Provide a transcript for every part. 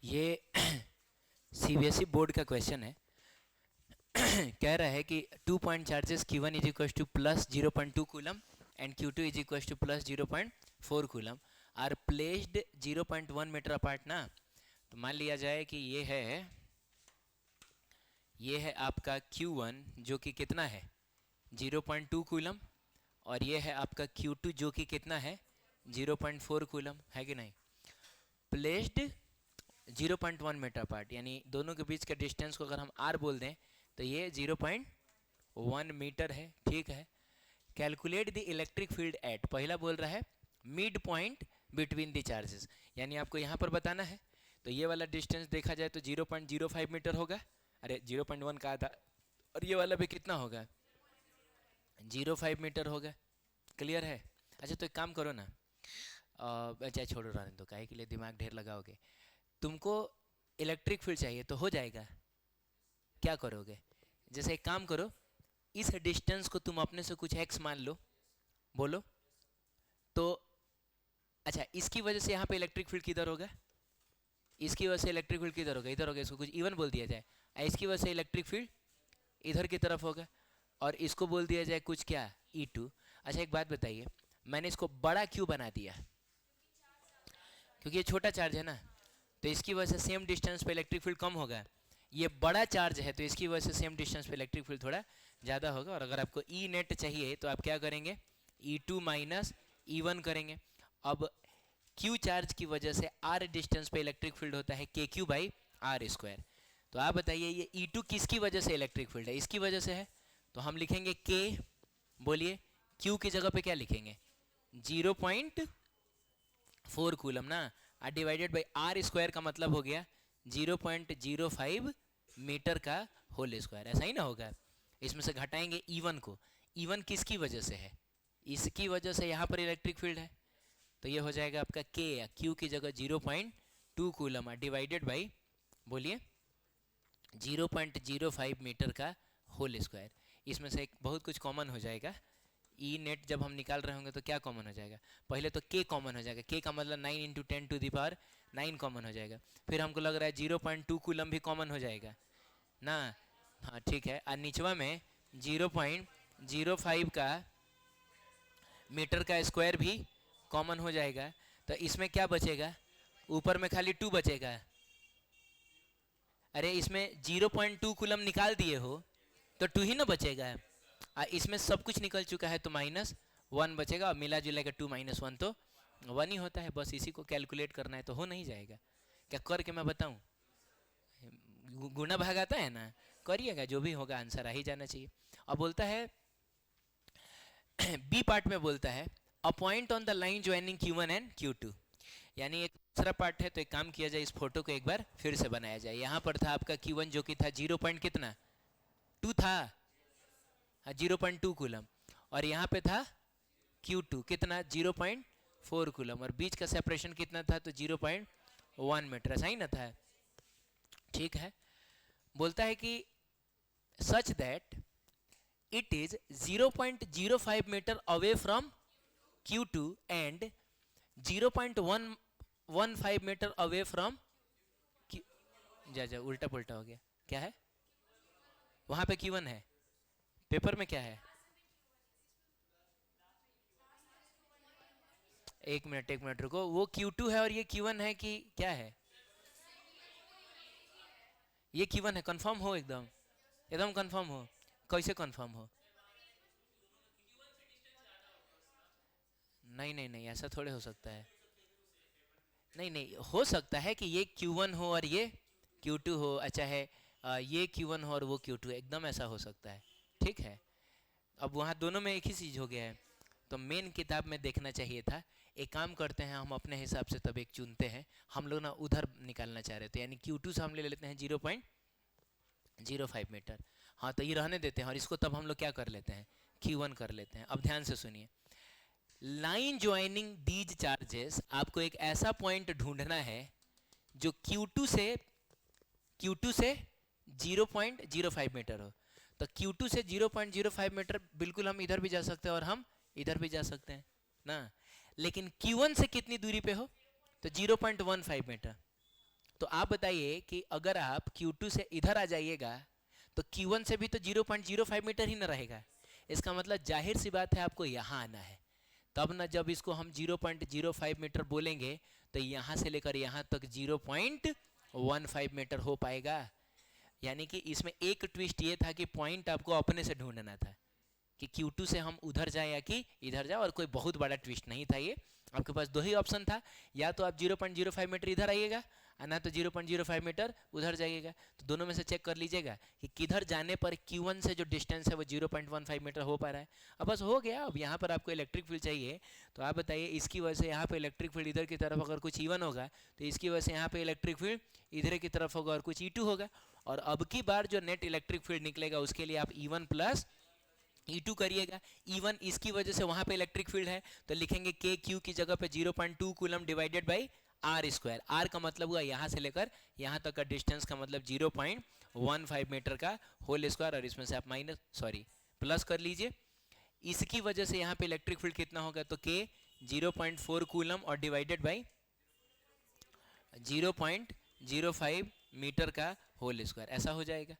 ये CBSE board का question है। कह रहा है कि 2 point charges Q1 is equal to plus 0.2 coulomb and Q2 is equal to plus 0.4 coulomb are placed 0.1 metre apart ना। तो मान लिया जाए कि ये है आपका Q1 जो कि कितना है 0.2 कूलम, और ये है आपका Q2 जो कि कितना है 0.4 कूलम, है कि नहीं। प्लेस्ड 0.1 मीटर अपार्ट, यानी दोनों के बीच का डिस्टेंस को अगर हम r बोल दें तो ये 0.1 मीटर है, ठीक है। Calculate the electric field eight, पहला बोल रहा है mid point between the charges, यानी आपको यहाँ पर बताना है। तो ये वाला डिस्टेंस देखा जाए तो 0.05 मीटर होगा, अरे 0.1 कहा था, और ये वाला भी कितना होगा 0.5 मीटर होगा। क्लियर है। अच्छा तो एक काम करो ना, अच्छा छोड़ो रहने दो, काहे के लिए दिमाग ढेर लगाओगे। तुमको इलेक्ट्रिक फील्ड चाहिए तो हो जाएगा, क्या करोगे, जैसे एक काम करो, इस डिस्टेंस को तुम अपने से कुछ x मान लो, बोलो तो। अच्छा इसकी वजह से यहाँ पे इलेक्ट्रिक फील्ड किधर होगा, इसकी वजह से इलेक्ट्रिक फील्ड किधर होगा, इधर होगा, इसको कुछ इवन बोल दिया जाए। इसकी वजह से इलेक्ट्रिक फील्ड इधर की तरफ होगा, और इसको बोल दिया जाए कुछ क्या E2। अच्छा एक बात बताइए, मैंने इसको बड़ा क्यों बना दिया, क्योंकि ये छोटा चार्ज है ना, तो इसकी वजह से सेम डिस्टेंस पे इलेक्ट्रिक फील्ड कम होगा। ये बड़ा चार्ज है तो इसकी वजह से सेम डिस्टेंस पे इलेक्ट्रिक फील्ड थोड़ा ज़्यादा होगा। और अगर आपको ई नेट चाहिए तो आप क्या करेंगे, E2 माइनस E1 करेंगे। अब Q चार्ज की वजह से R डिस्टेंस पे इलेक्ट्रिक फील्ड होता है KQ बाई आर स्क्वायर। तो आप बताइए ये E2 किसकी वजह से इलेक्ट्रिक फील्ड है, इसकी वजह से है, तो हम लिखेंगे K, बोलिए Q की जगह पे क्या लिखेंगे 0.4 कूलम ना, और डिवाइडेड बाई आर स्क्वायर का मतलब हो गया 0.05 मीटर का होल स्क्वायर, ऐसा ही ना होगा। इसमें से घटाएंगे E1 को, E1 किसकी वजह से है, इसकी वजह से यहाँ पर इलेक्ट्रिक फील्ड है, तो ये हो जाएगा आपका K या Q की जगह 0.2 कूलम डिवाइडेड बाई, बोलिए 0.05 मीटर का होल स्क्वायर। इसमें से एक बहुत कुछ कॉमन हो जाएगा, ई नेट जब हम निकाल रहे होंगे तो क्या कॉमन हो जाएगा, पहले तो K कॉमन हो जाएगा, K का मतलब 9 into 10 to the power 9 common हो जाएगा। फिर हमको लग रहा है 0.2 कूलम भी कॉमन हो जाएगा ना, हाँ ठीक है। और निचवा में 0.05 का मीटर का स्क्वायर भी कॉमन हो जाएगा, तो इसमें क्या बचेगा, ऊपर में खाली 2 बचेगा। अरे इसमें 0.2 कूलम निकाल दिए हो तो 2 ही ना बचेगा, इसमें सब कुछ निकल चुका है तो -1 बचेगा, और मिला जुला के 2 - 1 तो 1 ही होता है। बस इसी को कैलकुलेट करना है तो हो नहीं जाएगा, क्या करके मैं बताऊं, गुना भाग आता है ना, करिएगा, जो भी होगा आंसर आ ही जाना चाहिए। अब बोलता है बी पार्ट में बोलता है a point on the line joining Q1 and Q2, यानी एक दूसरा पार्ट है, तो एक काम किया जाए, इस फोटो को एक बार फिर से बनाया जाए। यहाँ पर था आपका Q1 जो कि था 0 पॉइंट कितना 2 था, 0.2 कूलम, और यहाँ पे था Q2 कितना 0.4 कूलम, और बीच का सेपरेशन कितना था तो 0.1 मीटर, ऐसा ही ना था, ठीक है। बोलता है कि such that it is 0.05 metre away from Q2 and 0.115 metre away from जा उल्टा पुल्टा हो गया, क्या है वहां पे Q1 है, पेपर में क्या है, एक मिनट रुको, वो Q2 है और ये Q1 है कि क्या है, ये Q1 है, कंफर्म हो, एकदम एकदम कंफर्म हो, कैसे कंफर्म हो, नहीं ऐसा थोड़े हो सकता है, नहीं हो सकता है कि ये Q1 हो और ये Q2 हो, अच्छा है ये Q1 हो और वो Q2, एकदम ऐसा हो सकता है, ठीक है। अब वहाँ दोनों में एक ही चीज़ हो गया है, तो मेन किताब में देखना चाहिए था। एक काम करते हैं, हम अपने हिसाब से तब एक चुनते हैं, हम लोग ना उधर निकालना चाह रहे थे, यानी Q2 से हम ले लेते हैं 0.05 मीटर, हाँ तो ये रहने देते हैं, और इसको तब हम लोग क्या कर लेते हैं Q1 कर लेते हैं। अब ध्यान से सुनिए, लाइन ज्वाइनिंग दीज चार्जेस, आपको एक ऐसा पॉइंट ढूंढना है जो Q2 से 0.05 मीटर हो, तो Q2 से 0.05 मीटर बिल्कुल हम इधर भी जा सकते हैं और हम इधर भी जा सकते हैं ना, लेकिन Q1 से कितनी दूरी पे हो तो 0.15 मीटर, तो आप बताइए कि अगर आप Q2 से इधर आ जाइएगा तो Q1 से भी तो 0.05 मीटर ही न रहेगा। इसका मतलब जाहिर सी बात है आपको यहाँ आना है, तब ना जब इसको हम 0.05 मीटर बोलेंगे तो यहाँ से लेकर यहाँ तक 0.15 मीटर हो पाएगा। यानी कि इसमें एक ट्विस्ट ये था कि पॉइंट आपको अपने से ढूंढना था कि Q2 से हम उधर जाएं या कि इधर जाएं, और कोई बहुत बड़ा ट्विस्ट नहीं था ये। आपके पास दो ही ऑप्शन था, या तो आप 0.05 मीटर इधर आइएगा ना तो 0.05 मीटर उधर जाइएगा। तो दोनों में से चेक कर लीजिएगा कि किधर जाने पर Q1 से जो डिस्टेंस है वो 0.15 मीटर हो पा रहा है। अब बस हो गया। अब यहाँ पर आपको इलेक्ट्रिक फील्ड चाहिए, तो आप बताइए इसकी वजह से यहाँ पे इलेक्ट्रिक फील्ड इधर की तरफ अगर कुछ E1 होगा तो इसकी वजह से यहाँ पे इलेक्ट्रिक फील्ड इधर की तरफ होगा और कुछ E2 होगा। और अब की बार जो नेट इलेक्ट्रिक फील्ड निकलेगा उसके लिए आप E1 प्लस E2 करिएगा। E1 इसकी वजह से वहां पे इलेक्ट्रिक फील्ड है तो लिखेंगे के क्यू की जगह पे 0.2 coulomb divided by r square. R का मतलब हुआ यहाँ से लेकर यहाँ तक का डिस्टेंस का मतलब 0.15 मीटर का होल स्क्वायर, और इसमें से आप प्लस कर लीजिए। इसकी वजह से यहाँ पे इलेक्ट्रिक फील्ड कितना होगा तो के 0.4 कूलम और डिवाइडेड बाई 0.05 मीटर का होल स्क्वायर, ऐसा हो जाएगा।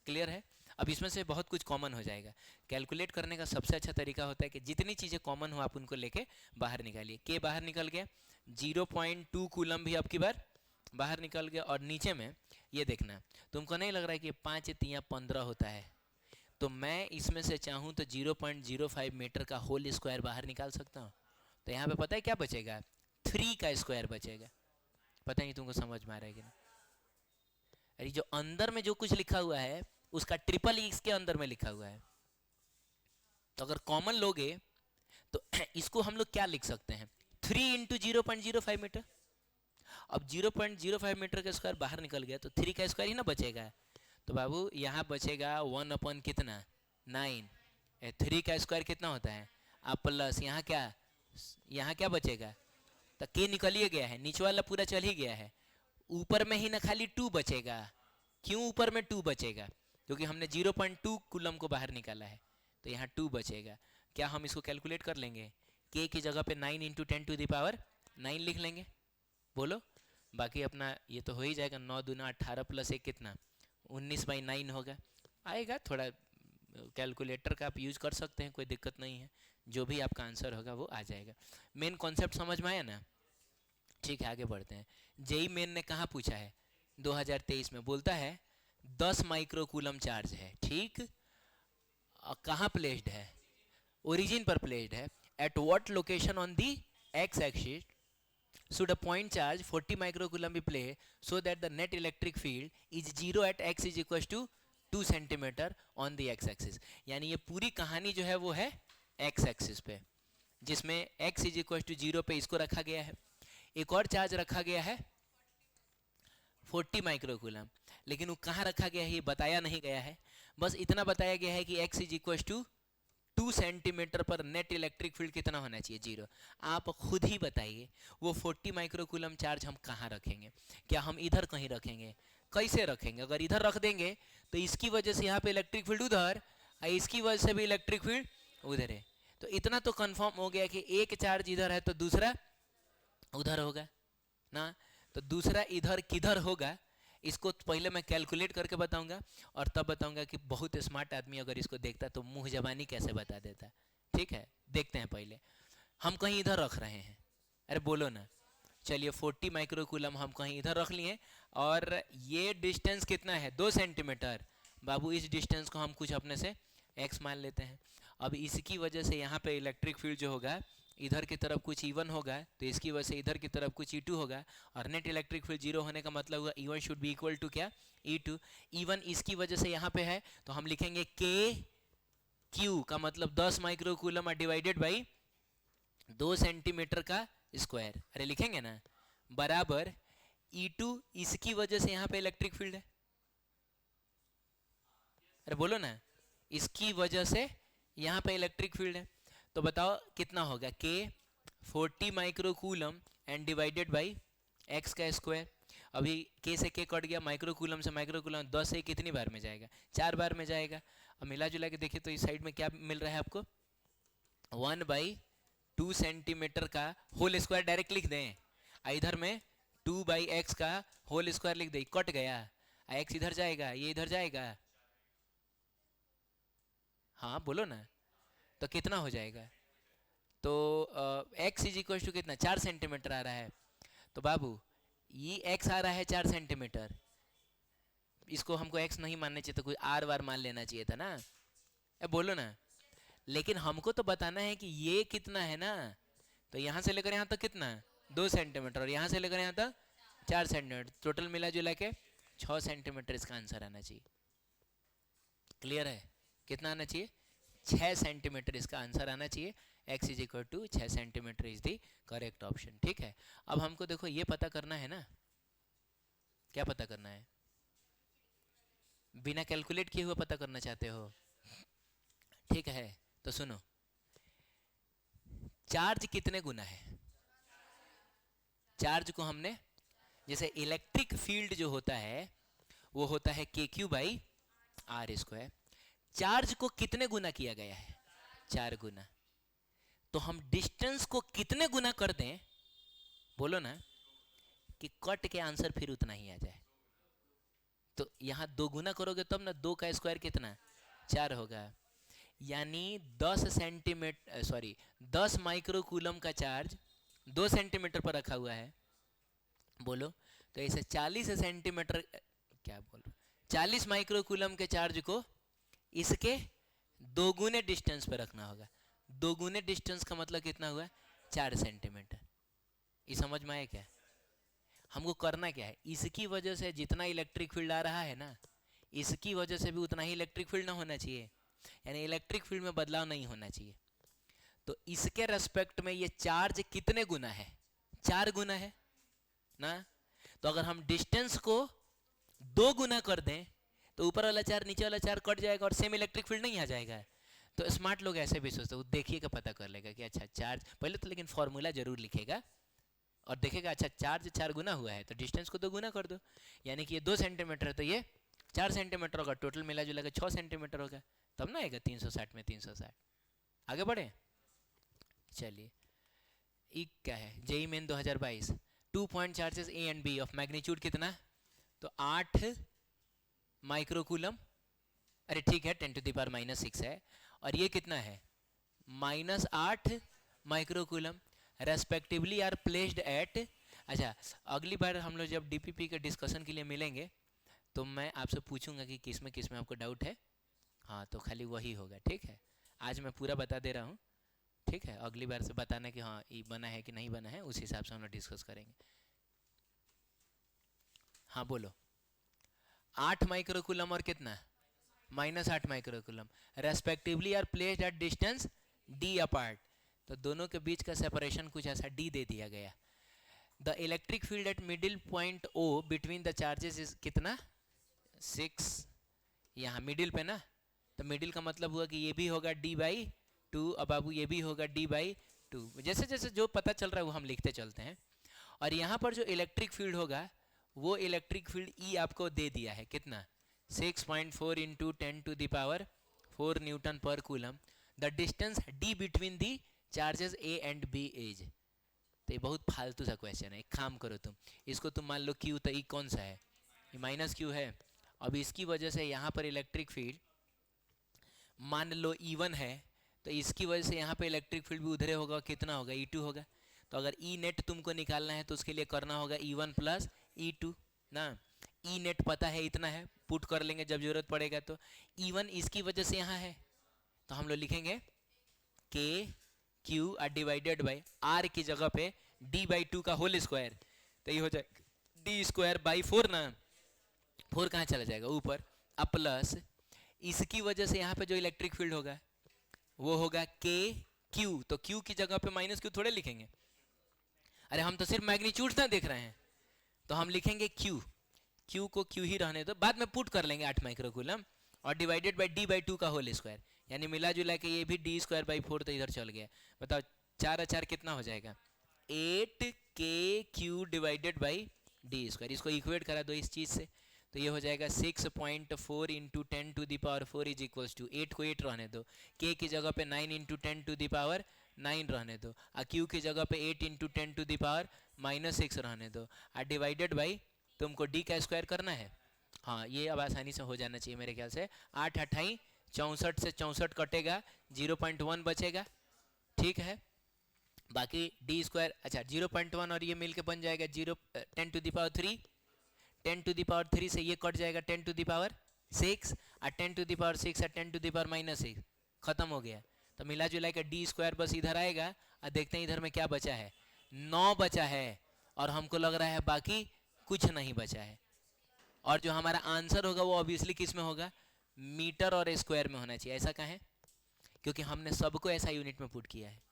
क्लियर है? अब इसमें से बहुत कुछ कॉमन हो जाएगा। कैलकुलेट करने का सबसे अच्छा तरीका होता है कि जितनी चीज़ें कॉमन हो आप उनको लेके बाहर निकालिए। के बाहर निकल गया, 0.2 कूलम भी आपकी बार बाहर निकल गया, और नीचे में ये देखना, तुमको नहीं लग रहा है कि 5 3 15 होता है, तो मैं इसमें से चाहूँ तो 0.05 मीटर का होल स्क्वायर बाहर निकाल सकता हूँ। तो यहाँ पे पता है क्या बचेगा, 3 का स्क्वायर बचेगा। पता नहीं तुमको समझ में आ रहा है कि नहीं? अरे जो अंदर में जो कुछ लिखा हुआ है उसका ट्रिपल इसके अंदर में लिखा हुआ है। तो अगर कॉमन लोगे तो इसको हम लोग क्या लिख सकते हैं, 3 इंटू 0.05 मीटर। अब 0.05 मीटर का स्क्वायर बाहर निकल गया तो 3 का स्क्वायर ही ना बचेगा। तो बाबू यहाँ बचेगा 1 अपन कितना 9, 3 का स्क्वायर कितना होता है आप प्लस यहाँ क्या बचेगा, तो के निकल ही गया है, नीचे वाला पूरा चल ही गया है, ऊपर में ही ना खाली 2 बचेगा। क्यों ऊपर में 2 बचेगा, क्योंकि हमने 0.2 कूलम को बाहर निकाला है, तो यहाँ 2 बचेगा। क्या हम इसको कैलकुलेट कर लेंगे, के की जगह पे 9 इंटू 10⁻9 लिख लेंगे, बोलो। बाकी अपना ये तो हो ही जाएगा, 9 दूना 18 प्लस 1 कितना 19/9 होगा। आएगा, थोड़ा कैलकुलेटर का आप यूज कर सकते हैं, कोई दिक्कत नहीं है, जो भी आपका आंसर होगा वो आ जाएगा। मेन कॉन्सेप्ट समझ में आया ना? ठीक है, आगे बढ़ते हैं। जेई मेन ने कहाँ पूछा है, 2023 में बोलता है 10 माइक्रो कूलम चार्ज है, ठीक, कहाँ प्लेस्ड है, ओरिजिन पर प्लेस्ड है। At what location on the x axis should a point charge 40 microcoulomb be placed so that the net electric field is 0 at x is equals to 2 centimetre on the x axis। यानी ये पूरी कहानी जो है वो है x axis पे, जिसमें x is equals to 0 पे इसको रखा गया है। एक और चार्ज रखा गया है 40 माइक्रोकूलम, लेकिन वो कहाँ रखा गया है ये बताया नहीं गया है। बस इतना बताया गया है कि x is equal to 2 centimetre पर नेट इलेक्ट्रिक फील्ड कितना होना चाहिए, 0। आप खुद ही बताइए वो 40 माइक्रोकूलम चार्ज हम कहाँ रखेंगे, क्या हम इधर कहीं रखेंगे, कैसे रखेंगे? अगर इधर रख देंगे तो इसकी वजह से यहाँ पे इलेक्ट्रिक फील्ड उधर, इसकी वजह से भी इलेक्ट्रिक फील्ड उधर है। तो इतना तो कंफर्म हो गया कि एक चार्ज इधर है तो दूसरा उधर होगा ना। तो दूसरा इधर किधर होगा इसको पहले मैं कैलकुलेट करके बताऊंगा, और तब बताऊंगा कि बहुत स्मार्ट आदमी अगर इसको देखता तो मुंह जबानी कैसे बता देता। ठीक है, देखते हैं। पहले हम कहीं इधर रख रहे हैं, अरे बोलो ना, चलिए 40 माइक्रोकूलम हम कहीं इधर रख लिए, और ये डिस्टेंस कितना है 2 सेंटीमीटर। बाबू इस डिस्टेंस को हम कुछ अपने से x मान लेते हैं। अब इसकी वजह से यहाँ पे इलेक्ट्रिक फील्ड जो होगा इधर की तरफ कुछ E1 होगा, तो इसकी वजह से इधर की तरफ कुछ E2 होगा, और नेट इलेक्ट्रिक फील्ड 0 होने का मतलब हुआ E1 should be equal to क्या, E2। E1 इसकी वजह से यहाँ पे है तो हम लिखेंगे के क्यू का मतलब 10 माइक्रोकूलम डिवाइडेड बाई 2 सेंटीमीटर का स्क्वायर, अरे लिखेंगे ना, बराबर E2 इसकी वजह से यहाँ पे इलेक्ट्रिक फील्ड है, अरे बोलो ना, इसकी वजह से यहाँ पे इलेक्ट्रिक फील्ड है। तो बताओ कितना होगा, के 40 microcoulomb and divided by x का स्क्वायर। अभी के से के कट गया, माइक्रोकूलम से माइक्रोकूलम 10 से कितनी बार में जाएगा, 4 बार में जाएगा। अब मिला जुला के देखिए तो इस साइड में क्या मिल रहा है आपको, 1/2 सेंटीमीटर का होल स्क्वायर डायरेक्ट लिख दें, इधर में 2/x का होल स्क्वायर लिख दे, कट गया, x इधर जाएगा, ये इधर जाएगा, हाँ बोलो ना, तो कितना हो जाएगा? तो x इज इक्वल टू कितना, 4 सेंटीमीटर आ रहा है। तो बाबू ये x आ रहा है 4 सेंटीमीटर, इसको हमको x नहीं मानना चाहिए, तो कोई r वार मान लेना चाहिए था ना, बोलो ना। लेकिन हमको तो बताना है कि ये कितना है ना, तो यहाँ से लेकर यहाँ तक कितना, 2 सेंटीमीटर, और यहाँ से लेकर यहाँ तक 4 सेंटीमीटर, टोटल मिला जुला के 6 सेंटीमीटर इसका आंसर आना चाहिए। क्लियर है? कितना आना चाहिए? 6 सेंटीमीटर इसका आंसर आना चाहिए। x is equal to 6 centimetre is the correct option. ठीक है, अब हमको देखो ये पता करना है ना, क्या पता करना है? बिना कैलकुलेट किए हुए पता करना चाहते हो? ठीक है, तो सुनो, चार्ज कितने गुना है? चार्ज को हमने, जैसे इलेक्ट्रिक फील्ड जो होता है वो होता है KQ/R²। चार्ज को कितने गुना किया गया है? 4 गुना। तो हम डिस्टेंस को कितने गुना कर दें, बोलो ना, कि कट के आंसर फिर उतना ही आ जाए? तो यहाँ 2 गुना करोगे तब ना, 2 का स्क्वायर कितना, 4 होगा। यानी 10 माइक्रोकूलम का चार्ज 2 सेंटीमीटर पर रखा हुआ है, बोलो, तो ऐसे 40 सेंटीमीटर, क्या बोल रहा, 40 माइक्रोकूलम के चार्ज को इसके 2 गुने डिस्टेंस पर रखना होगा। 2 गुने डिस्टेंस का मतलब कितना हुआ? 4 सेंटीमीटर। ये समझ में आया क्या? हमको करना क्या है, इसकी वजह से जितना इलेक्ट्रिक फील्ड आ रहा है ना, इसकी वजह से भी उतना ही इलेक्ट्रिक फील्ड ना होना चाहिए, यानी इलेक्ट्रिक फील्ड में बदलाव नहीं होना चाहिए। तो इसके रेस्पेक्ट में ये चार्ज कितने गुना है? 4 गुना है ना। तो अगर हम डिस्टेंस को 2 गुना कर दें तो ऊपर वाला चार्ज नीचे वाला चार्ज कट जाएगा और सेम इलेक्ट्रिक फील्ड नहीं आ जाएगा। तो स्मार्ट लोग ऐसे भी सोचते हैं, वो देखिएगा पता कर लेगा कि अच्छा चार्ज, पहले तो लेकिन फॉर्मूला जरूर लिखेगा और देखेगा अच्छा चार्ज 4 गुना हुआ है तो डिस्टेंस को 2 गुना कर दो, यानी कि ये 2 सेंटीमीटर है तो ये 4 सेंटीमीटर होगा, टोटल मिला जुला के 6 सेंटीमीटर होगा, तब ना आएगा 360 में 360। आगे बढ़े, चलिए। ई क्या है, JEE Main 2022, 2 point charges A and B of magnitude कितना, तो 8 माइक्रोकूलम, अरे ठीक है 10⁻⁻6 है, और ये कितना है, -8 microcoulomb, respectively are placed at. अच्छा, अगली बार हम लोग जब डीपीपी के डिस्कशन के लिए मिलेंगे तो मैं आपसे पूछूंगा कि किस में आपको डाउट है, हाँ तो खाली वही होगा। ठीक है, आज मैं पूरा बता दे रहा हूँ, ठीक है, अगली बार से बताना कि हाँ ये बना है कि नहीं बना है, उस हिसाब से हम लोग डिस्कस करेंगे। हाँ बोलो, 8 माइक्रोकूलम और कितना, -8 microcoulomb, respectively are placed at distance d apart, तो दोनों के बीच का सेपरेशन कुछ ऐसा d दे दिया गया। The electric field eight middle point O between the charges is कितना, 6, यहाँ मिडिल पे ना, तो मिडिल का मतलब हुआ कि ये भी होगा d/2, अब बाबू ये भी होगा d/2, जैसे जैसे जो पता चल रहा है वो हम लिखते चलते हैं। और यहाँ पर जो इलेक्ट्रिक फील्ड होगा वो इलेक्ट्रिक फील्ड E आपको दे दिया है कितना, 6.4 इंटू 10⁴ न्यूटन पर coulomb. The distance d between the charges A and B is, तो ये बहुत फालतू सा क्वेश्चन है, एक काम करो तुम, इसको तुम मान लो Q, तो E कौन सा है, ये -Q है। अब इसकी वजह से यहाँ पर इलेक्ट्रिक फील्ड मान लो E1 है, तो इसकी वजह से यहाँ पे इलेक्ट्रिक फील्ड भी उधरे होगा, कितना होगा, E2 होगा। तो अगर E नेट तुमको निकालना है तो उसके लिए करना होगा E1 + E2 ना। E नेट पता है इतना है, पुट कर लेंगे जब जरूरत पड़ेगा। तो E1 इसकी वजह से यहाँ है, तो हम लोग लिखेंगे KQ डिवाइडेड बाई R की जगह पे d/2 का होल स्क्वायर, तो ये हो जाएगा d²/4 ना, 4 कहाँ चला जाएगा ऊपर, अब प्लस इसकी वजह से यहाँ पे जो इलेक्ट्रिक फील्ड होगा वो होगा KQ, तो Q की जगह पे -Q थोड़े लिखेंगे, अरे हम तो सिर्फ मैग्नीट्यूड ना देख रहे हैं, तो हम लिखेंगे Q को Q ही रहने दो, बाद में पुट कर लेंगे 8 माइक्रोकूलम, और डिवाइडेड बाई d/2 का होल स्क्वायर, यानी मिला जुला के ये भी d²/4 तो इधर चल गया। बताओ 4 और 4 कितना हो जाएगा, 8KQ डिवाइडेड बाई d², इसको इक्वेट करा दो इस चीज़ से, तो ये हो जाएगा 6.4 इंटू 10⁴ इज इक्वल्स टू 8 को 8 रहने दो, K की जगह पे 9 इंटू 10⁹ रहने दो, और Q की जगह पे 8 इंटू 10⁹ -6 रहने दो, और डिवाइडेड बाई तुमको d का स्क्वायर करना है। हाँ, ये अब आसानी से हो जाना चाहिए मेरे ख्याल से। 8 अट्ठाई 64 से 64 कटेगा, 0.1 बचेगा, ठीक है। बाकी डी स्क्वायर, अच्छा 0.1 और ये मिलके बन जाएगा 10⁻3, 10⁻3 से ये कट जाएगा 10⁻6, और 10⁻6 और 10⁻6 खत्म हो गया। तो मिला जुला के डी स्क्वायर बस इधर आएगा, और देखते हैं इधर में क्या बचा है, 9 बचा है, और हमको लग रहा है बाकी कुछ नहीं बचा है। और जो हमारा आंसर होगा वो ऑब्वियसली किस में होगा, मीटर और स्क्वायर में होना चाहिए। ऐसा कहाँ है, क्योंकि हमने सबको ऐसा यूनिट में पुट किया है।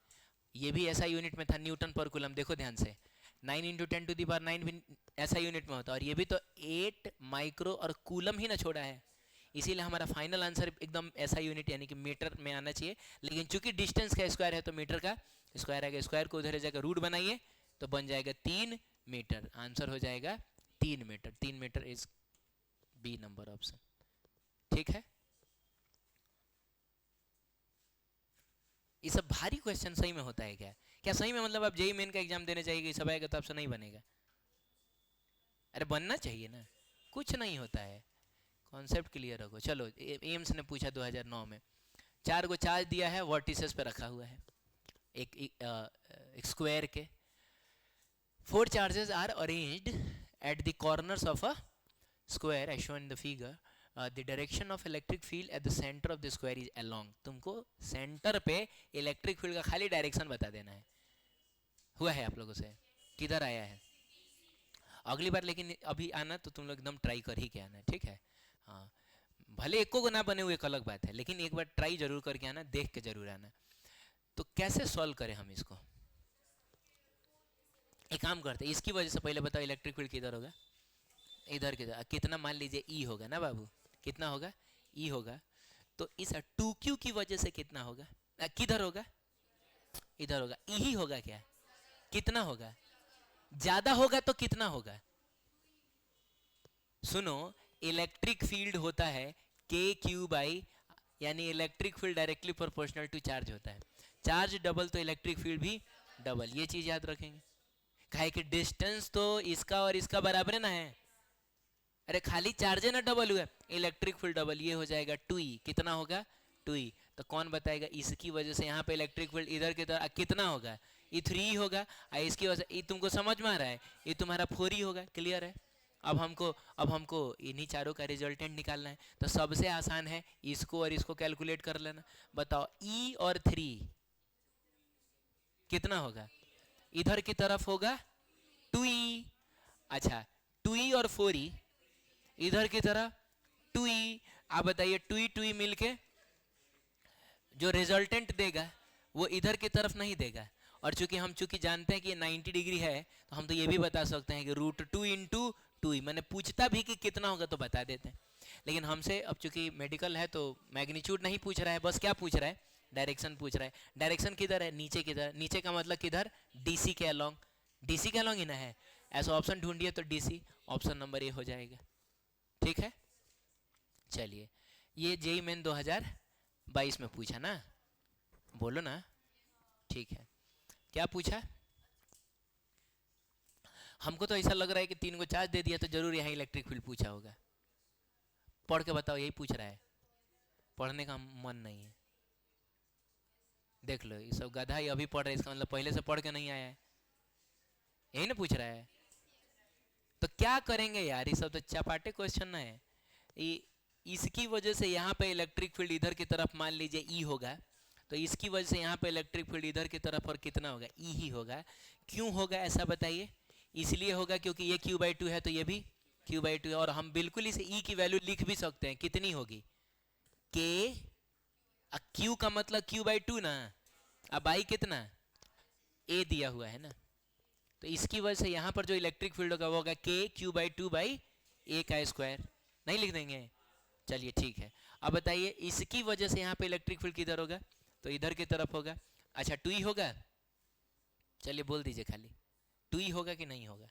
ये भी ऐसा यूनिट में था, न्यूटन पर कूलम। देखो ध्यान से, 9 × 10⁹ भी ऐसा यूनिट में होता है, और ये भी तो 8 माइक्रो और कूलम ही ना छोड़ा है। इसीलिए हमारा फाइनल आंसर एकदम ऐसा यूनिट यानी कि मीटर में आना चाहिए। लेकिन चूंकि डिस्टेंस का स्क्वायर है तो मीटर का स्क्वायर आएगा। स्क्वायर को उधर जाकर रूट बनाइए तो बन जाएगा 3 मीटर। आंसर हो जाएगा 3 metre. 3 metre is B number option, ठीक है। ये सब भारी क्वेश्चन सही में होता है क्या? क्या सही में मतलब आप जेईई मेन का एग्जाम देने जाइएगा, सब आएगा तो आपसे नहीं बनेगा? अरे बनना चाहिए ना, कुछ नहीं होता है, कॉन्सेप्ट क्लियर होगा। चलो, एम्स ने पूछा 2009 में, 4 को चार्ज दिया है, वर्टिसेस पे रखा हुआ है एक स्क्वायर के। 4 charges are arranged at the corners of a square as shown in the figure. The direction of electric field at the centre of the square is along. तुमको सेंटर पे इलेक्ट्रिक फील्ड का खाली direction बता देना है। हुआ है आप लोगों से? किधर आया है? अगली बार लेकिन अभी आना तो तुम लोग एकदम ट्राई कर ही के आना, ठीक है। हाँ, भले एको को ना बने हुए एक अलग बात है, लेकिन एक बार ट्राई जरूर करके आना, देख के जरूर आना। तो कैसे सॉल्व करें हम इसको? एक काम करते हैं, इसकी वजह से पहले बताओ इलेक्ट्रिक फील्ड किधर होगा? इधर किधर, कितना मान लीजिए ई होगा ना बाबू, कितना होगा? ई होगा। तो इस 2q की वजह से कितना होगा? किधर होगा? इधर होगा। ई ही होगा क्या? कितना होगा? ज्यादा होगा तो कितना होगा? सुनो, इलेक्ट्रिक फील्ड होता है KQ/, यानी electric field directly proportional to charge होता है। चार्ज डबल तो इलेक्ट्रिक फील्ड भी डबल, ये चीज याद रखेंगे। काहे कि डिस्टेंस तो इसका और इसका बराबर है ना है। अरे खाली चार्ज है ना डबल हुआ, इलेक्ट्रिक फील्ड डबल, ये हो जाएगा 2E। कितना होगा? 2E। तो कौन बताएगा? इसकी वजह से यहाँ पे इलेक्ट्रिक फील्ड इधर की तरह कितना होगा? ये 3E होगा। इसकी वजह से ये तुमको समझ में आ रहा है, ये तुम्हारा 4E होगा। क्लियर है? अब हमको इन्हीं चारों का रिजल्टेंट निकालना है। तो सबसे आसान है, इसको और इसको कैलकुलेट कर लेना। बताओ, E और 3 कितना होगा? इधर की तरफ होगा 2E। अच्छा, 2E और 4E इधर की तरफ 2E। आप बताइए, 2E 2E मिलके जो रिजल्टेंट देगा वो इधर की तरफ नहीं देगा। और चूंकि जानते हैं कि ये 90 डिग्री है, तो हम तो ये भी बता सकते हैं कि √2 × 2E। मैंने पूछता भी कि कितना होगा तो बता देते हैं। लेकिन हमसे अब चूंकि मेडिकल है तो मैग्नीट्यूड नहीं पूछ रहा है, बस क्या पूछ रहा है? डायरेक्शन पूछ रहा है। डायरेक्शन किधर है? नीचे किधर? नीचे का मतलब किधर? DC के अलोंग। DC के अलोंग ही ना है। ऐसा ऑप्शन ढूंढिए तो DC ऑप्शन नंबर ए हो जाएगा, ठीक है। चलिए, ये जेईई मेन 2022 में पूछा ना, बोलो ना, ठीक है। क्या पूछा? हमको तो ऐसा लग रहा है कि 3 को चार्ज दे दिया तो जरूर यहाँ इलेक्ट्रिक फील्ड पूछा होगा। पढ़ के बताओ, यही पूछ रहा है? पढ़ने का मन नहीं है? देख लो, ये सब गधा ही अभी पढ़ रहे, इसका मतलब पहले से पढ़ के नहीं आया है, यही ना पूछ रहा है। तो क्या करेंगे यार, ये सब तो चपाटे क्वेश्चन ना है। इसकी वजह से यहाँ पे इलेक्ट्रिक फील्ड इधर की तरफ मान लीजिए E होगा, तो इसकी वजह से यहाँ पे इलेक्ट्रिक फील्ड इधर की तरफ और कितना होगा? E ही होगा। क्यों होगा ऐसा बताइए? इसलिए होगा क्योंकि ये Q/2 है तो ये भी Q/2 है। और हम बिल्कुल इसे E की वैल्यू लिख भी सकते हैं, कितनी होगी? K। Q का मतलब Q/2 ना, अब I कितना? A दिया हुआ है ना, तो इसकी वजह से यहाँ पर जो इलेक्ट्रिक फील्ड होगा वो होगा KQ/2/A का स्क्वायर। नहीं लिख देंगे? चलिए ठीक है। अब बताइए, इसकी वजह से यहाँ पे इलेक्ट्रिक फील्ड किधर होगा? तो इधर की तरफ होगा। अच्छा, 2E होगा? चलिए बोल दीजिए खाली, 2E होगा कि नहीं होगा?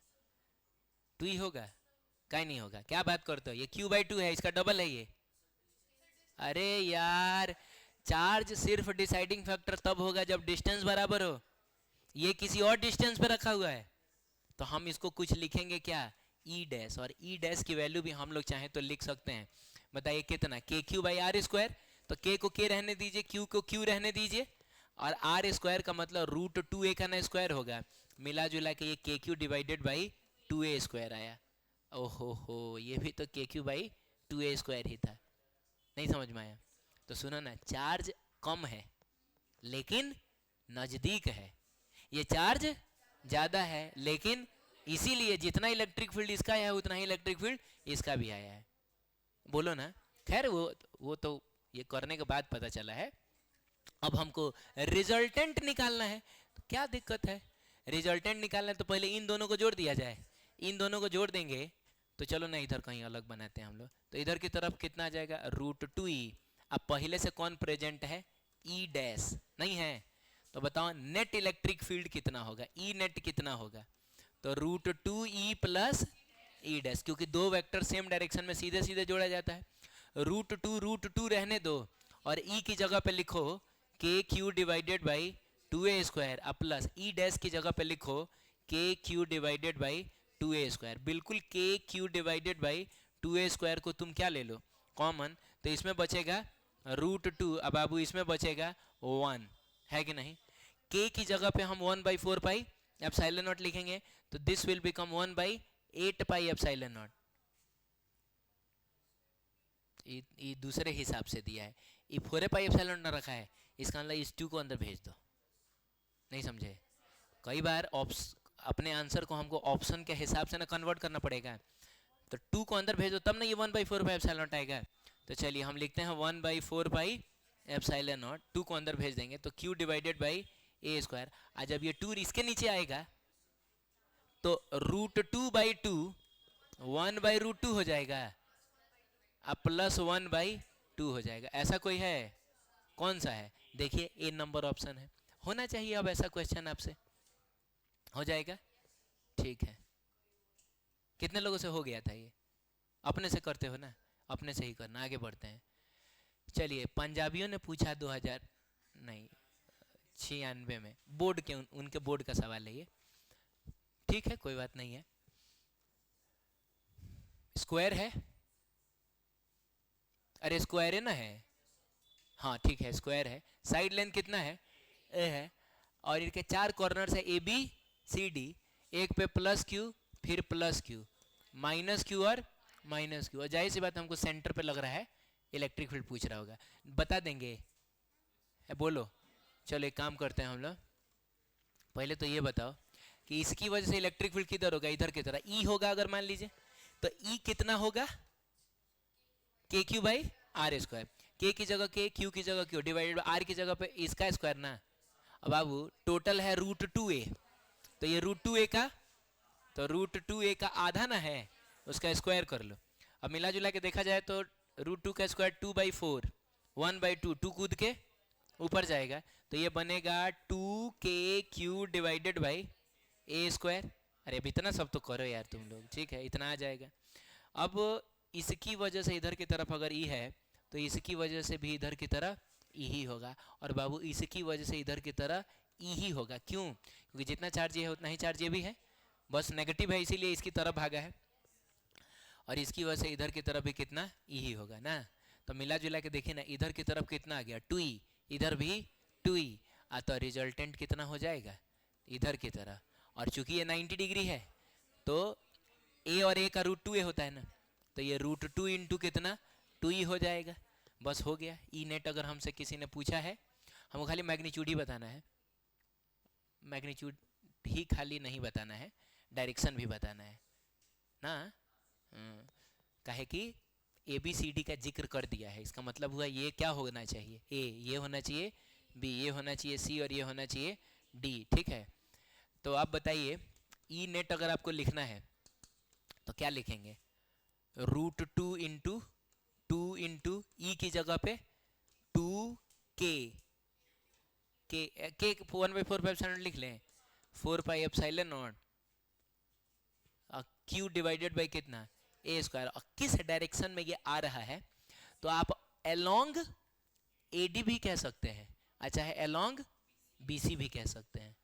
2E होगा? कहीं नहीं होगा। क्या बात करते हो, ये Q/2 है, इसका डबल है ये। अरे यार, चार्ज सिर्फ डिसाइडिंग फैक्टर तब होगा जब डिस्टेंस बराबर हो। ये किसी और डिस्टेंस पे रखा हुआ है, तो हम इसको कुछ लिखेंगे क्या, ई डैश, और ई डैश की वैल्यू भी हम लोग चाहें तो लिख सकते हैं। बताइए कितना, के क्यू बाई आर स्क्वायर, तो के को के रहने दीजिए, क्यू को क्यू रहने दीजिए, और आर स्क्वायर का मतलब रूट टू ए का ना स्क्वायर होगा, मिला जुला के ये K Q divided by two A square आया। ओहो हो, ये भी तो K Q by two A square ही था। नहीं समझ में आया? तो सुनो ना, चार्ज कम है लेकिन नजदीक है, ये चार्ज ज्यादा है लेकिन इसीलिए जितना इलेक्ट्रिक फील्ड इसका आया है उतना ही इलेक्ट्रिक फील्ड इसका भी आया है। बोलो ना। खैर वो तो ये करने के बाद पता चला है। अब हमको रिजल्टेंट निकालना है, तो क्या दिक्कत है, रिजल्टेंट निकालना है तो पहले इन दोनों को जोड़ दिया जाए। इन दोनों को जोड़ देंगे तो चलो ना इधर कहीं अलग बनाते हैं हम लोग, तो इधर की तरफ कितना आ जाएगा, रूट टू ई। अब पहले से कौन प्रेजेंट है, ई डैश नहीं है, तो बताओ नेट इलेक्ट्रिक फील्ड कितना होगा, ई नेट कितना होगा, तो root two E plus E dash, क्योंकि दो वेक्टर सेम डायरेक्शन में सीधे सीधे जोड़ा जाता है। रूट टू रहने दो और ई की जगह पे लिखो के Q divided by two A square, अब प्लस ई डैश की जगह पे लिखो के Q divided by two A square. बिल्कुल के Q divided by two A square को तुम क्या ले लो कॉमन, तो इसमें बचेगा रूट टू, अब बाबू इसमें बचेगा वन, है कि नहीं। के की जगह पे हम one by four pi epsilon naught लिखेंगे, तो this will become one by eight pi epsilon naught. ये दूसरे हिसाब से दिया है, ये फोर पाई एप्सिलॉन नॉट रखा है, इसका मतलब इस टू को अंदर भेज दो। नहीं समझे? कई बार अपने आंसर को हमको ऑप्शन के हिसाब से ना कन्वर्ट करना पड़ेगा, तो टू को अंदर भेजो तब ना ये one by four pi epsilon naught आएगा। तो चलिए हम लिखते हैं one by four pi epsilon naught, two को अंदर भेज देंगे तो Q divided by a square. आज जब ये टू इसके नीचे आएगा तो root two by two one by root two हो जाएगा, अब प्लस वन बाई टू हो जाएगा। ऐसा कोई है? कौन सा है? देखिए ए नंबर ऑप्शन है, होना चाहिए। अब ऐसा क्वेश्चन आपसे हो जाएगा, ठीक है। कितने लोगों से हो गया था ये? अपने से करते हो ना, अपने से ही करना। आगे बढ़ते हैं। चलिए, पंजाबियों ने पूछा 2000 नहीं 96 में, बोर्ड के उनके बोर्ड का सवाल है ये, ठीक है कोई बात नहीं है। स्क्वायर है, अरे स्क्वायर है ना, है हाँ ठीक है स्क्वायर है। साइड लेंथ कितना है, ए है, और इनके चार कॉर्नर्स है ए बी सी डी, एक पे प्लस क्यू फिर प्लस क्यू माइनस क्यू और माइनस क्यू, और जाहिर सी बात हमको सेंटर पे लग रहा है इलेक्ट्रिक फील्ड पूछ रहा होगा, बता देंगे। बोलो, चलो एक काम करते हैं हम लोग, पहले तो ये बताओ कि इसकी वजह से इलेक्ट्रिक फील्ड किधर होगा, इधर की तरह ई होगा अगर मान लीजिए, तो ई कितना होगा, के क्यू बाई आर स्क्वायर, के की जगह के, क्यू की जगह क्यू, डिवाइडेड बाई आर की जगह पे इसका स्क्वायर ना। अब बाबू टोटल है रूट टू ए, तो ये रूट टू ए का, तो रूट टू ए का आधा ना है, उसका स्क्वायर कर लो। अब मिला जुला के देखा जाए तो रूट टू का square two by four, one by two, two कूद के ऊपर जाएगा, तो ये बनेगा टू के Q divided by a square. अरे अब इतना सब तो करो यार तुम लोग, ठीक है इतना आ जाएगा। अब इसकी वजह से इधर की तरफ अगर ई है तो इसकी वजह से भी इधर की तरफ ई ही होगा, और बाबू इसकी वजह से इधर की तरफ ई ही होगा। क्यों? क्योंकि जितना चार्ज ये है उतना ही चार्ज ये भी है, बस नेगेटिव है इसीलिए इसकी तरफ भागा है, और इसकी वजह से इधर की तरफ भी कितना ई ही होगा ना। तो मिला जुला के देखिए ना, इधर की तरफ कितना आ गया टू ई, इधर भी टू ई, तो रिजल्टेंट कितना हो जाएगा इधर की तरह, और चूंकि ये 90 डिग्री है तो ए और ए का रूट टू ए होता है ना, तो ये रूट टू इंटू कितना टू ई हो जाएगा, बस हो गया। ई नेट अगर हमसे किसी ने पूछा है, हमको खाली मैग्नीट्यूड ही बताना है, मैग्नीट्यूड ही खाली नहीं बताना है, डायरेक्शन भी बताना है ना। काहे कि ए बी सी डी का जिक्र कर दिया है, इसका मतलब हुआ ये क्या होना चाहिए, ए ये होना चाहिए, बी ये होना चाहिए, सी और ये होना चाहिए डी, ठीक है। तो आप बताइए ई नेट अगर आपको लिखना है तो क्या लिखेंगे, रूट टू इंटू ई की जगह पे टू के one by four pi epsilon लिख लें, four pi epsilon not, Q divided by कितना ए स्क्वायर, और किस डायरेक्शन में ये आ रहा है तो आप अलोंग एडी भी कह सकते हैं, अच्छा है अलोंग बीसी भी कह सकते हैं,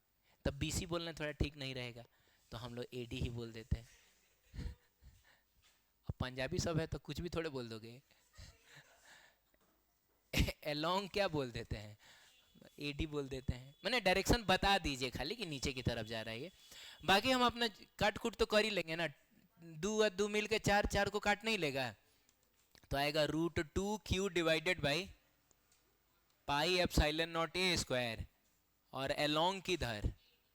तब बीसी बोलना थोड़ा ठीक नहीं रहेगा, तो हम लोग एडी ही बोल देते हैं। अब पंजाबी सब है तो कुछ भी थोड़े बोल दोगे। एलोंग क्या बोल देते हैं, एडी बोल देते हैं। मैंने डायरेक्शन बता दीजिए खाली कि नीचे की तरफ जा रहा है ये, बाकी हम अपना काट कुट तो कर ही लेंगे ना। दो और दो मिल के चार, चार को काट नहीं लेगा तो आएगा √2q divided by pi epsilon not a square, और एलोंग किधर,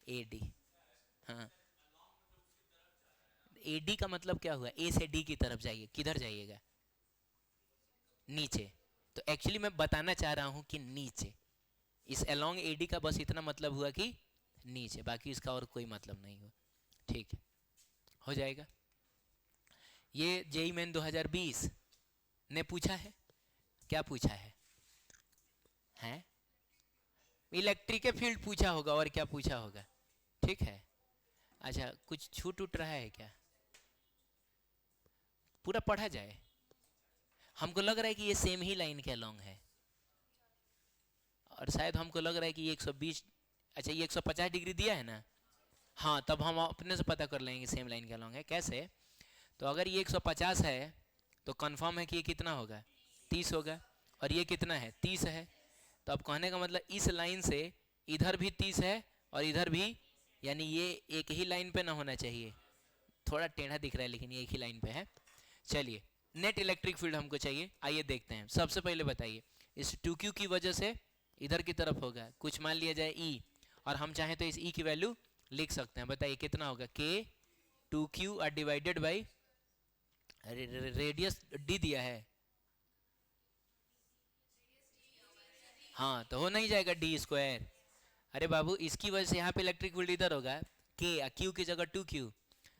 एडी। हाँ, एडी का मतलब क्या हुआ, ए से डी की तरफ जाइए, किधर जाइएगा, नीचे। तो एक्चुअली मैं बताना चाह रहा हूं कि नीचे, इस अलोंग एडी का बस इतना मतलब हुआ कि नीचे, बाकी इसका और कोई मतलब नहीं हुआ। ठीक है, हो जाएगा। ये जेई मेन 2020 ने पूछा है, क्या पूछा है, हैं इलेक्ट्रिक के फील्ड पूछा होगा, और क्या पूछा होगा। ठीक है, अच्छा कुछ छूट उठ रहा है क्या, पूरा पढ़ा जाए। हमको लग रहा है कि ये सेम ही लाइन के अलोंग है, और शायद हमको लग रहा है कि ये 120, अच्छा ये 150 डिग्री दिया है ना, हाँ तब हम अपने से पता कर लेंगे सेम लाइन के अलोंग है। कैसे, तो अगर ये 150 है तो कंफर्म है कि ये कितना होगा, 30 होगा, और ये कितना है, 30 है। तो अब कहने का मतलब इस लाइन से इधर भी 30 है और इधर भी, यानी ये एक ही लाइन पे ना होना चाहिए, थोड़ा टेढ़ा दिख रहा है लेकिन ये एक ही लाइन पे है। चलिए, नेट इलेक्ट्रिक फील्ड हमको चाहिए, आइए देखते हैं। सबसे पहले बताइए, इस 2q की वजह से इधर की तरफ होगा कुछ, मान लिया जाए E, और हम चाहें तो इस E की वैल्यू लिख सकते हैं। बताइए कितना होगा, k 2q और डिवाइडेड बाई रेडियस d दिया है, हाँ तो हो नहीं जाएगा d स्क्वायर। अरे बाबू इसकी वजह से यहाँ पे इलेक्ट्रिक फील्ड इधर होगा, k q की जगह 2q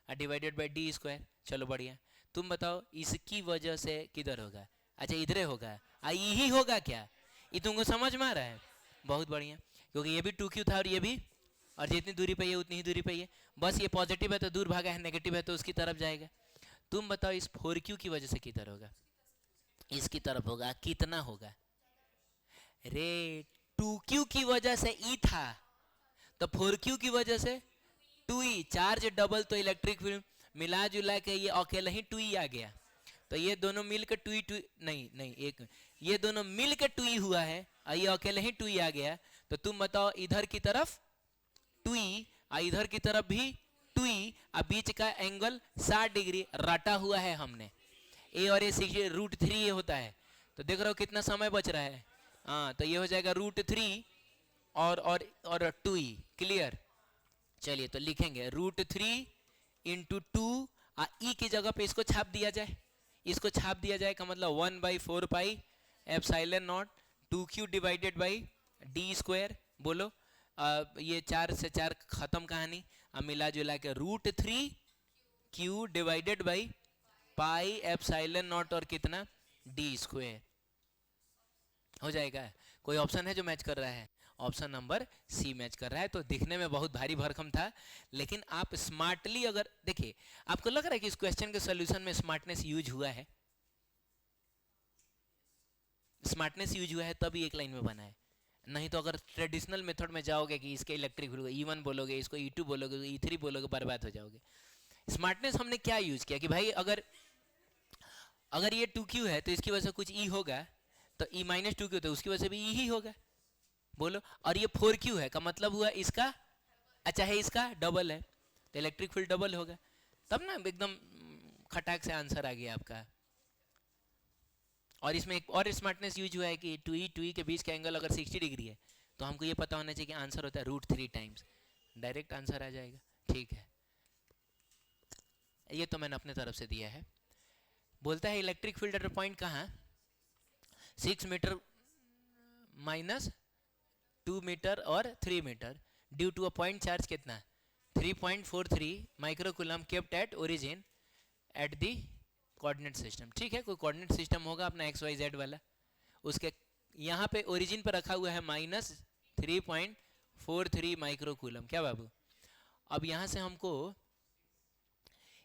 divided by d square. चलो बढ़िया, तुम बताओ इसकी वजह से किधर होगा, अच्छा इधर होगा, यही होगा क्या, ये तुमको समझ में आ रहा है, बहुत बढ़िया, क्योंकि ये भी 2q था और ये भी, और जितनी दूरी पे ये उतनी ही दूरी पे ये, बस ये पॉजिटिव है तो दूर भागा है, नेगेटिव है तो उसकी तरफ जाएगा। तुम बताओ इस 4q की वजह से किधर होगा, इसकी तरफ होगा, कितना होगा, रे 2q की वजह से E था तो 4q की वजह से 2e, चार्ज डबल तो इलेक्ट्रिक फील्ड मिला जुला के ये अकेले ही 2e आ गया, तो ये दोनों मिलकर 2e 2, नहीं नहीं एक, ये दोनों मिलकर 2e हुआ है और ये अकेले ही 2e आ गया। तो तुम बताओ इधर की तरफ 2e और इधर की तरफ भी 2e, और बीच का एंगल 60 डिग्री रटा हुआ है हमने, ए और ए √3 होता है। तो देख रहे हो कितना समय बच रहा है, हाँ तो ये हो जाएगा √3 और 2e, क्लियर। चलिए तो लिखेंगे √3 इंटू 2, ई की जगह पे इसको छाप दिया जाए, इसको छाप दिया जाए का मतलब 1/4 पाई epsilon not 2q divided by d square. बोलो ये 4 से 4 खत्म कहानी, अब मिला जुला के √3q divided by pi epsilon not और कितना d स्क्वायर हो जाएगा। कोई ऑप्शन है जो मैच कर रहा है, ऑप्शन नंबर सी मैच कर रहा है। तो दिखने में बहुत भारी भरकम था, लेकिन आप स्मार्टली अगर देखिए, आपको लग रहा है कि इस क्वेश्चन के सॉल्यूशन में स्मार्टनेस यूज हुआ है, स्मार्टनेस यूज हुआ है तभी एक लाइन में बना है, नहीं तो अगर ट्रेडिशनल मेथड में जाओगे कि इसके इलेक्ट्रिक फील्ड E1 बोलोगे, इसको E2 बोलोगे, E3 बोलोगे, बर्बाद हो जाओगे। स्मार्टनेस हमने क्या यूज किया कि भाई अगर ये 2q है तो इसकी वजह से कुछ E होगा, तो E - 2q तो उसकी वजह से भी E ही होगा, बोलो। और ये 4q है का मतलब हुआ इसका, अच्छा है इसका डबल है तो इलेक्ट्रिक फील्ड डबल होगा, तब ना एकदम खटाक से आंसर आ गया आपका। और इसमें एक और स्मार्टनेस यूज हुआ है कि 2e के बीच का एंगल अगर 60 डिग्री है तो हमको ये पता होना चाहिए कि आंसर होता है √3 टाइम्स, डायरेक्ट आंसर आ जाएगा। ठीक है, ये तो मैंने अपने तरफ से दिया है। बोलता है इलेक्ट्रिक फील्ड एट पॉइंट कहाँ, 6 मीटर माइनस 2 मीटर और 3 metre due to a point charge कितना 3.43 microcoulomb kept at origin at the coordinate system. ठीक है, कोई कोऑर्डिनेट सिस्टम होगा अपना XYZ वाला, उसके यहाँ पे ओरिजिन पर रखा हुआ है -3.43 माइक्रोकूलम। क्या बाबू, अब यहाँ से हमको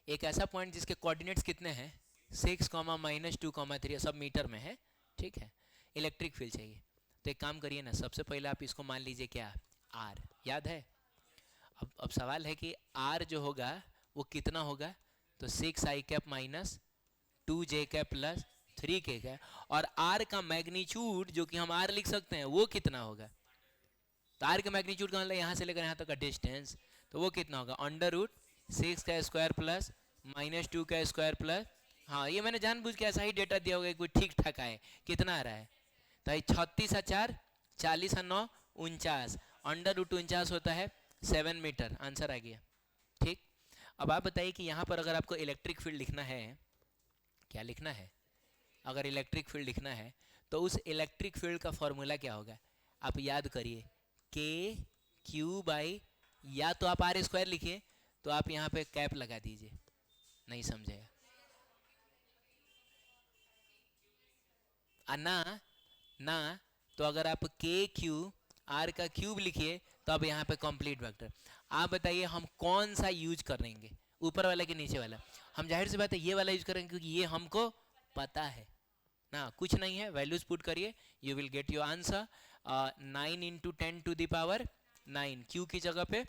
एक ऐसा पॉइंट जिसके कोऑर्डिनेट्स कितने हैं 6, -2, 3 सब मीटर में है, ठीक है, इलेक्ट्रिक फील्ड चाहिए। तो एक काम करिए ना, सबसे पहले आप इसको मान लीजिए क्या R, याद है। अब सवाल है कि आर जो होगा वो कितना होगा, तो 6i cap minus 2j cap plus 3k cap, और आर का मैग्नीट्यूड जो कि हम आर लिख सकते हैं वो कितना होगा, तो आर का मैग्नीट्यूड का मतलब यहाँ से लेकर यहाँ तक का डिस्टेंस, तो वो कितना होगा, अंडर रूट 6 का स्क्वायर प्लस -2 का स्क्वायर प्लस, हाँ ये मैंने जानबूझ के ऐसा ही डेटा दिया होगा, कोई ठीक ठाक आए, कितना आ रहा है, तो 36 और 4 40 और 9 49, अंडर रूट 49 होता है 7 मीटर, आंसर आ गया। ठीक, अब आप बताइए कि यहाँ पर अगर आपको इलेक्ट्रिक फील्ड लिखना है, क्या लिखना है, अगर इलेक्ट्रिक फील्ड लिखना है तो उस इलेक्ट्रिक फील्ड का फॉर्मूला क्या होगा, आप याद करिए, के क्यू बाई, या तो आप आर स्क्वायर लिखिए, तो आप यहाँ पे कैप लगा दीजिए, नहीं समझेगा, ना ना, तो अगर आप के क्यू आर का क्यूब लिखिए तो अब यहाँ पे कंप्लीट वेक्टर। आप बताइए हम कौन सा यूज करेंगे, ऊपर वाला कि नीचे वाला, हम जाहिर सी बात है ये वाला यूज करेंगे क्योंकि ये हमको पता है ना, कुछ नहीं है, वैल्यूज पुट करिए, you will get your answer. 9 into 10⁻⁹ Q की जगह पे,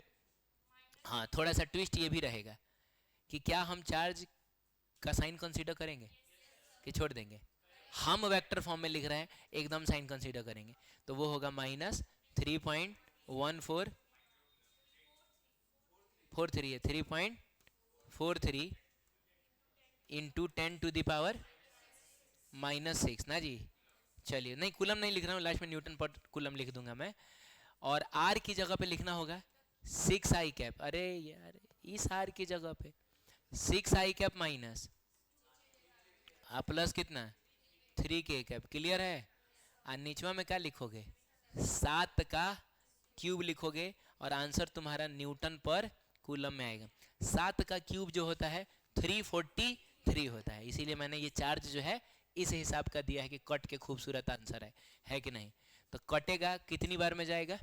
हाँ थोड़ा सा ट्विस्ट ये भी रहेगा कि क्या हम चार्ज का साइन कंसीडर करेंगे कि छोड़ देंगे, हम वेक्टर फॉर्म में लिख रहे हैं, एकदम साइन कंसीडर करेंगे, तो वो होगा -3.1443 है, 3.43 इंटू 10⁻⁻⁶ ना जी। चलिए, नहीं कूलम नहीं लिख रहा हूँ, लास्ट में न्यूटन पर कूलम लिख दूंगा मैं, और आर की जगह पे लिखना होगा 6i कैप, अरे यार इस आर की जगह पे 6i कैप माइनस प्लस कितना 3k कैप, क्लियर है, और निचवा में क्या लिखोगे, 7 का क्यूब लिखोगे, और आंसर तुम्हारा न्यूटन पर कूलम में आएगा। 7 का क्यूब जो होता है 343 होता है, इसीलिए मैंने ये चार्ज जो है इस हिसाब का दिया है कि कट के खूबसूरत आंसर है कि नहीं, तो कटेगा कितनी बार में जाएगा,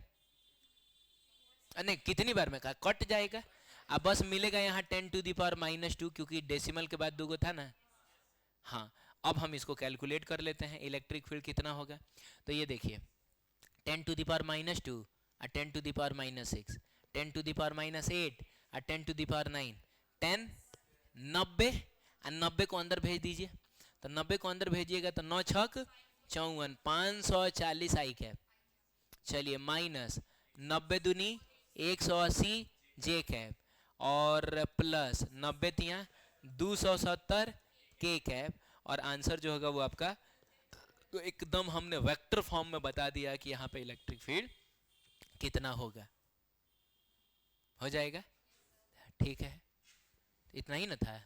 नहीं कितनी बार में कहा, कट जाएगा, अब बस मिलेगा यहाँ 10⁻⁻², क्योंकि डेसिमल के बाद 2 गो था ना। हाँ, अब हम इसको कैलकुलेट कर लेते हैं, इलेक्ट्रिक फील्ड कितना होगा, तो ये देखिए 10⁻⁻² और 10⁻⁻6, 10⁻⁸ और 10⁻9, 10 90, और 90 को अंदर भेज दीजिए, तो 90 को अंदर भेजिएगा तो 9 छक 54, 540i कैप, चलिए माइनस 90 दूनी 180j कैप, और प्लस 90 तिया 270k कैप, और आंसर जो होगा वो आपका, तो एकदम हमने वेक्टर फॉर्म में बता दिया कि यहाँ पे इलेक्ट्रिक फील्ड कितना होगा, हो जाएगा, ठीक है, इतना ही ना था।